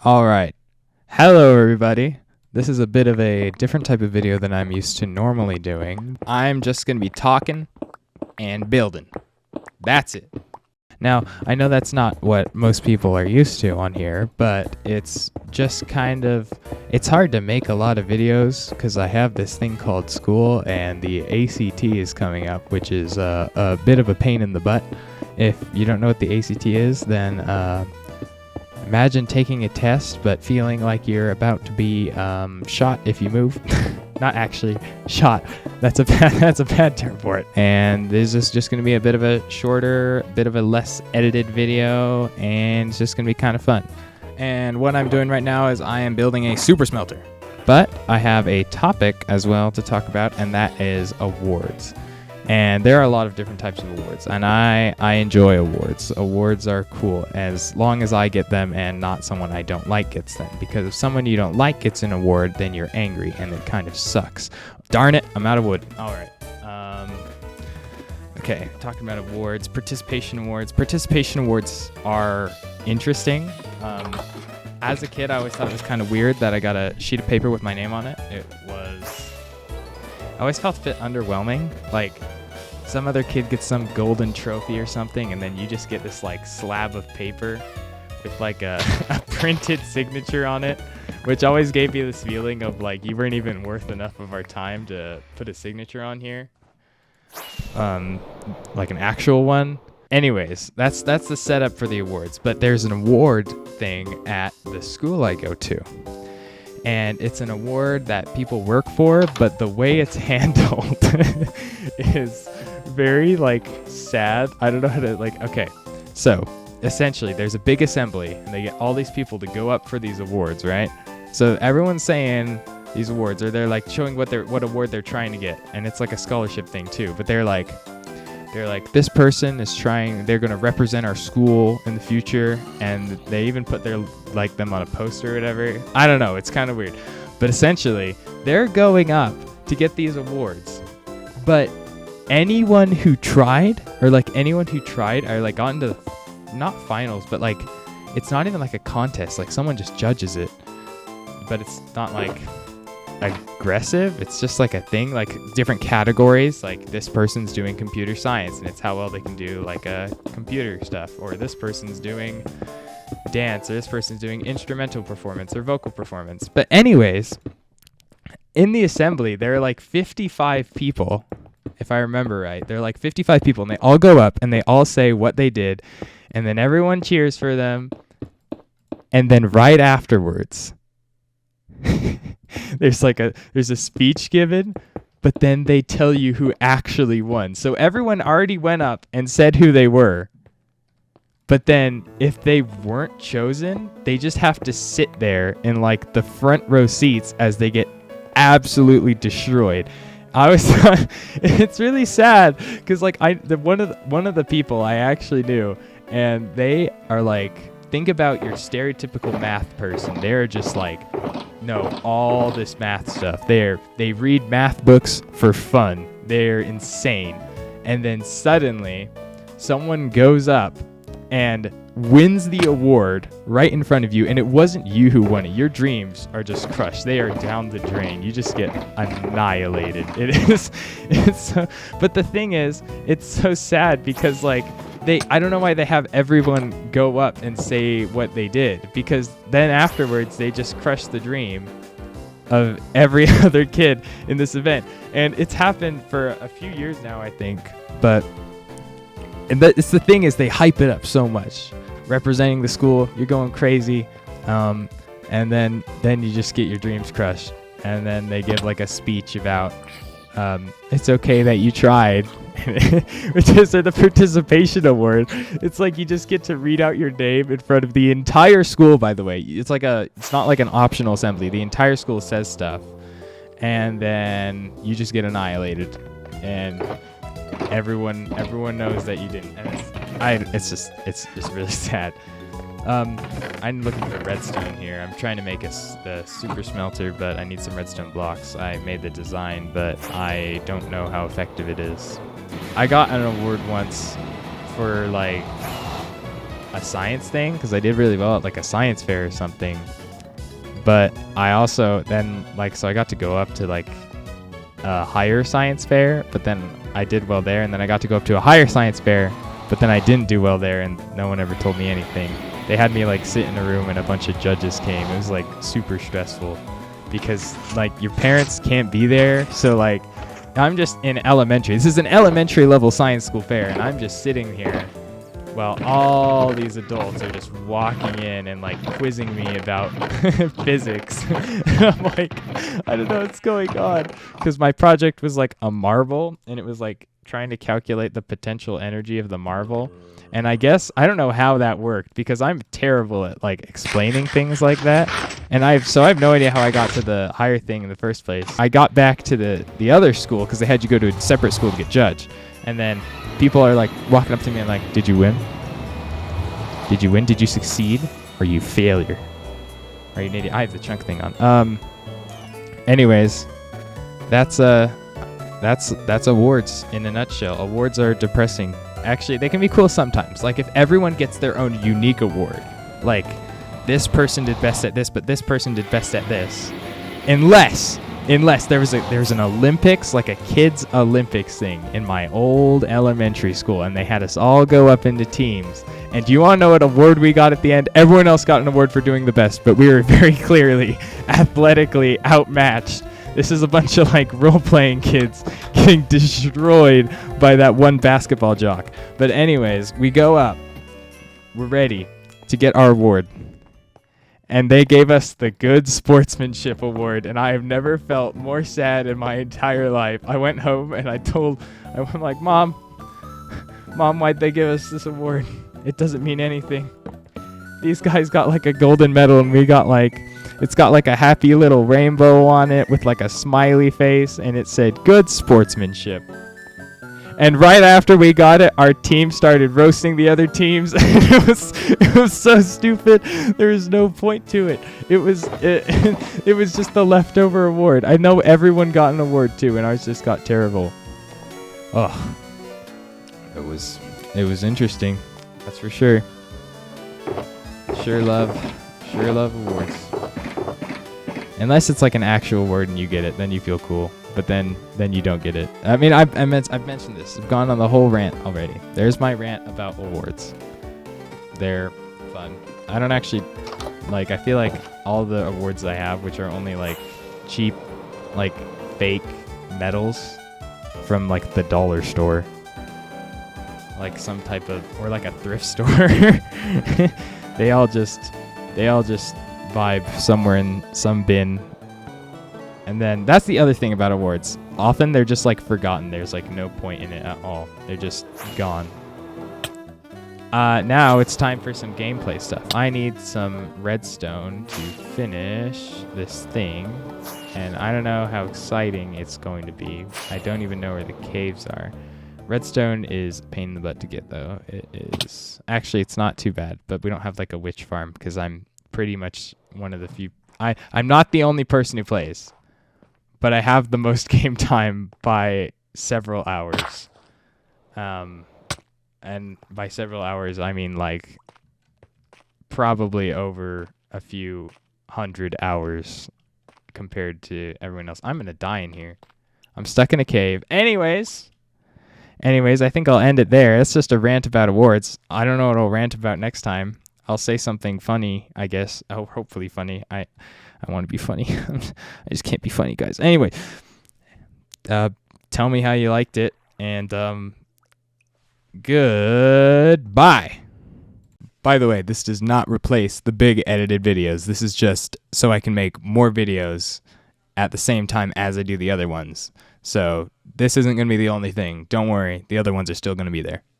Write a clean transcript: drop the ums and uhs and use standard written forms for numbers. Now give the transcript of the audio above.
All right. Hello, everybody. This is a bit of a different type of video than I'm used to normally doing. I'm just going to be talking and building. That's it. Now, I know that's not what most people are used to on here, but it's just it's hard to make a lot of videos because I have this thing called school and the ACT is coming up, which is a bit of a pain in the butt. If you don't know what the ACT is, then imagine taking a test but feeling like you're about to be shot if you move. Not actually shot. That's a bad term for it. And this is just going to be a bit of a shorter, bit of a less edited video, and it's just going to be kind of fun. And what I'm doing right now is I am building a super smelter. But I have a topic as well to talk about, and that is awards. And there are a lot of different types of awards, and I enjoy awards. Awards are cool as long as I get them and not someone I don't like gets them. Because if someone you don't like gets an award, then you're angry, and it kind of sucks. Darn it, I'm out of wood. All right. Okay, talking about awards, participation awards. Participation awards are interesting. As a kid, I always thought it was kind of weird that I got a sheet of paper with my name on it. I always felt a bit underwhelming. Like, some other kid gets some golden trophy or something, and then you just get this, like, slab of paper with, like, a printed signature on it, which always gave me this feeling of, like, you weren't even worth enough of our time to put a signature on here. Like an actual one. Anyways, that's the setup for the awards. But there's an award thing at the school I go to. And it's an award that people work for, but the way it's handled is very, like, sad. I don't know how to, like, okay. So, essentially, there's a big assembly, and they get all these people to go up for these awards, right? So, everyone's saying these awards, or they're, like, showing what award they're trying to get. And it's, like, a scholarship thing, too. But they're like, this person is they're going to represent our school in the future, and they even put them on a poster or whatever. I don't know, it's kind of weird. But essentially, they're going up to get these awards. But anyone who tried, or like got into not finals, but like, it's not even like a contest, like someone just judges it. But it's not like aggressive, it's just like a thing, like different categories, like this person's doing computer science and it's how well they can do like a computer stuff, or this person's doing dance, or this person's doing instrumental performance or vocal performance. But anyways, in the assembly there are like 55 people, if I remember right. There are like 55 people, and they all go up and they all say what they did, and then everyone cheers for them, and then right afterwards there's a speech given, but then they tell you who actually won. So everyone already went up and said who they were. But then if they weren't chosen, they just have to sit there in like the front row seats as they get absolutely destroyed. I was it's really sad because like one of the people I actually knew, and they are like, think about your stereotypical math person. They're just like, no, all this math stuff. They read math books for fun. They're insane. And then suddenly, someone goes up and wins the award right in front of you, and it wasn't you who won it. Your dreams are just crushed. They are down the drain. You just get annihilated. But the thing is, it's so sad because like, I don't know why they have everyone go up and say what they did, because then afterwards they just crush the dream of every other kid in this event. And it's happened for a few years now, I think. It's the thing is, they hype it up so much. Representing the school, you're going crazy. And then you just get your dreams crushed. And then they give like a speech about it's okay that you tried, which is the participation award. It's like you just get to read out your name in front of the entire school, by the way. It's not like an optional assembly. The entire school says stuff, and then you just get annihilated, and everyone knows that you didn't. And it's just really sad. I'm looking for redstone here. I'm trying to make the super smelter, but I need some redstone blocks. I made the design, but I don't know how effective it is. I got an award once for like a science thing because I did really well at like a science fair or something. But I also then so I got to go up to like a higher science fair, but then I did well there, and then I got to go up to a higher science fair, but then I didn't do well there, and no one ever told me anything. They had me like sit in a room and a bunch of judges came. It was like super stressful because like your parents can't be there. So like I'm just in elementary. This is an elementary level science school fair, and I'm just sitting here while all these adults are just walking in and like quizzing me about physics. I'm like, I don't know what's going on, because my project was like a marble, and it was like trying to calculate the potential energy of the marble. And I guess I don't know how that worked, because I'm terrible at like explaining things like that. And I have no idea how I got to the higher thing in the first place. I got back to the other school because they had you go to a separate school to get judged. And then people are like walking up to me and like, "Did you win? Did you win? Did you succeed? Or you failure? Are you an idiot?" I have the chunk thing on. Anyways, that's awards in a nutshell. Awards are depressing. Actually, they can be cool sometimes. Like if everyone gets their own unique award, like this person did best at this, but this person did best at this. Unless there was an Olympics, like a kids Olympics thing in my old elementary school, and they had us all go up into teams. And do you want to know what award we got at the end? Everyone else got an award for doing the best, but we were very clearly athletically outmatched. This is a bunch of like role-playing kids getting destroyed by that one basketball jock. But anyways, we go up. We're ready to get our award. And they gave us the Good Sportsmanship Award, and I have never felt more sad in my entire life. I went home and I'm like, Mom, why'd they give us this award? It doesn't mean anything. These guys got like a golden medal, and we got like, it's got like a happy little rainbow on it with like a smiley face, and it said Good Sportsmanship. And right after we got it, our team started roasting the other teams. It was so stupid. There was no point to it. It was just the leftover award. I know everyone got an award too, and ours just got terrible. Oh, it was interesting. That's for sure. Sure love awards. Unless it's like an actual award and you get it, then you feel cool. But then you don't get it. I mean, I've mentioned this. I've gone on the whole rant already. There's my rant about awards. They're fun. I don't actually I feel like all the awards I have, which are only like cheap, like fake medals from like the dollar store, like some type of, or like a thrift store. They all just vibe somewhere in some bin. And then that's the other thing about awards. Often they're just like forgotten. There's like no point in it at all. They're just gone. Now it's time for some gameplay stuff. I need some redstone to finish this thing. And I don't know how exciting it's going to be. I don't even know where the caves are. Redstone is a pain in the butt to get though. It is. Actually, it's not too bad, but we don't have like a witch farm because I'm pretty much one of the few. I'm not the only person who plays, but I have the most game time by several hours. And by several hours, I mean like probably over a few 100 hours compared to everyone else. I'm going to die in here. I'm stuck in a cave. Anyways, I think I'll end it there. That's just a rant about awards. I don't know what I'll rant about next time. I'll say something funny, I guess. Oh, hopefully funny. I want to be funny. I just can't be funny, guys. Anyway, tell me how you liked it, and goodbye. By the way, this does not replace the big edited videos. This is just so I can make more videos at the same time as I do the other ones. So this isn't going to be the only thing. Don't worry. The other ones are still going to be there.